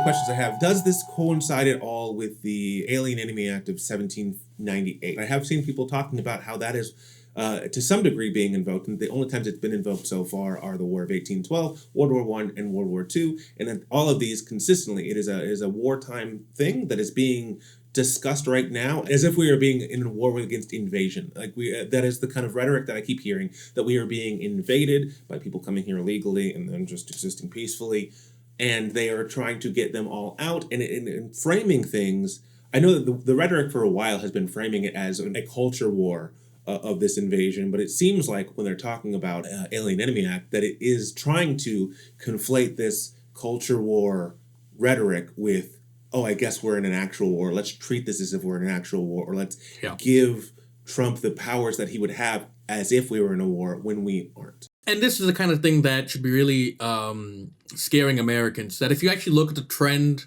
questions I have. Does this coincide at all with the Alien Enemy Act of 1798? I have seen people talking about how that is to some degree being invoked, and the only times it's been invoked so far are the War of 1812, World War I, and World War II, and then all of these consistently, it is a wartime thing that is being discussed right now as if we are being in a war against invasion. Like that is the kind of rhetoric that I keep hearing, that we are being invaded by people coming here illegally and then just existing peacefully, and they are trying to get them all out. And in framing things, I know that the rhetoric for a while has been framing it as a culture war of this invasion, but it seems like when they're talking about Alien Enemy Act, that it is trying to conflate this culture war rhetoric with, oh, I guess we're in an actual war. Let's treat this as if we're in an actual war, or let's give Trump the powers that he would have as if we were in a war when we aren't. And this is the kind of thing that should be really scaring Americans, that if you actually look at the trend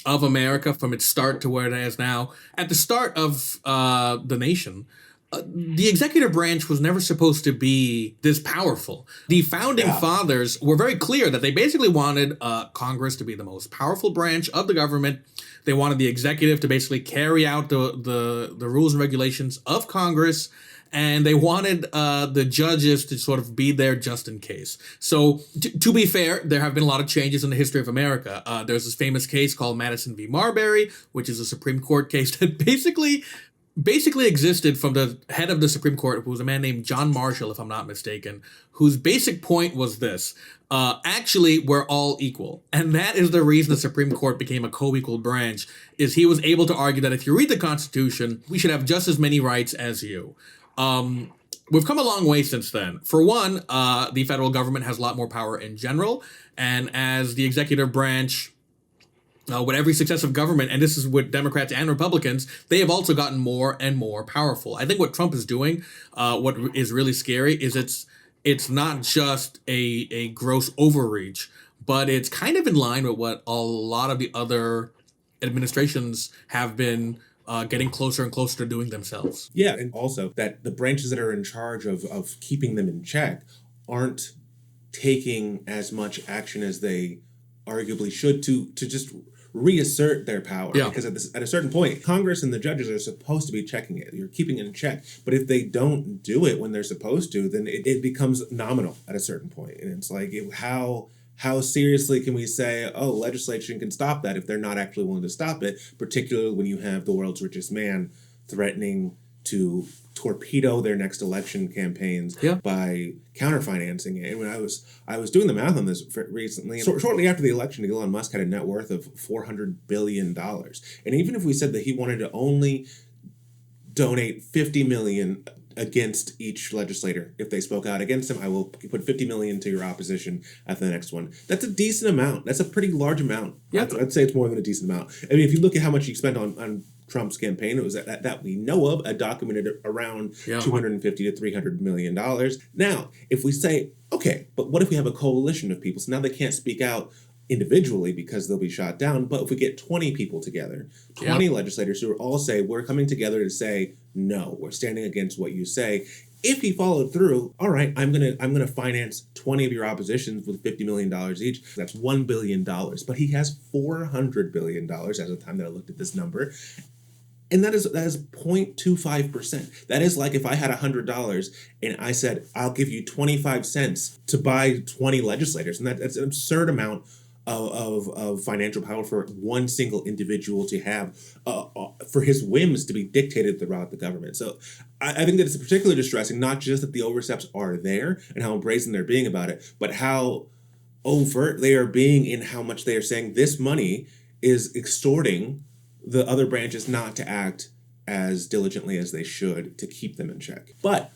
of America from its start to where it is now, at the start of the nation, the executive branch was never supposed to be this powerful. The founding fathers were very clear that they basically wanted Congress to be the most powerful branch of the government. They wanted the executive to basically carry out the rules and regulations of Congress, and they wanted the judges to sort of be there just in case. So to be fair, there have been a lot of changes in the history of America. There's this famous case called Madison v. Marbury, which is a Supreme Court case that basically existed from the head of the Supreme Court, who was a man named John Marshall, if I'm not mistaken, whose basic point was this: actually, we're all equal. And that is the reason the Supreme Court became a co-equal branch, is he was able to argue that if you read the Constitution, we should have just as many rights as you. We've come a long way since then. For one, the federal government has a lot more power in general, and as the executive branch, with every successive government, and this is with Democrats and Republicans, they have also gotten more and more powerful. I think what Trump is doing, what is really scary, is it's not just a gross overreach, but it's kind of in line with what a lot of the other administrations have been getting closer and closer to doing themselves. Yeah, and also that the branches that are in charge of keeping them in check aren't taking as much action as they arguably should to just reassert their power. Yeah. Because at a certain point, Congress and the judges are supposed to be checking it. You're keeping it in check. But if they don't do it when they're supposed to, then it becomes nominal at a certain point. And it's like, how seriously can we say, oh, legislation can stop that if they're not actually willing to stop it, particularly when you have the world's richest man threatening to torpedo their next election campaigns by counterfinancing it. And when I was doing the math on this recently, shortly after the election, Elon Musk had a net worth of $400 billion. And even if we said that he wanted to only donate $50 million against each legislator, if they spoke out against him, I will put $50 million to your opposition at the next one. That's a decent amount. That's a pretty large amount. Yeah. I'd say it's more than a decent amount. I mean, if you look at how much he spent on Trump's campaign, it was that we know of, documented around $250 to $300 million. Now, if we say, okay, but what if we have a coalition of people? So now they can't speak out individually because they'll be shot down. But if we get 20 people together, 20 legislators who all say, we're coming together to say, no, we're standing against what you say. If he followed through, all right, I'm gonna finance 20 of your oppositions with $50 million each. That's $1 billion. But he has $400 billion as of the time that I looked at this number. And that is 0.25%. That is like if I had $100 and I said, I'll give you 25 cents to buy 20 legislators. And that's an absurd amount of financial power for one single individual to have, for his whims to be dictated throughout the government. So I think that it's particularly distressing, not just that the oversteps are there and how brazen they're being about it, but how overt they are being in how much they are saying this money is extorting the other branches not to act as diligently as they should to keep them in check. But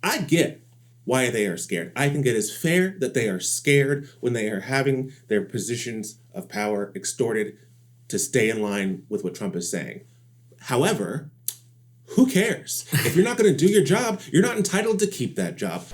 I get why they are scared. I think it is fair that they are scared when they are having their positions of power extorted to stay in line with what Trump is saying. However, who cares? If you're not going to do your job, you're not entitled to keep that job.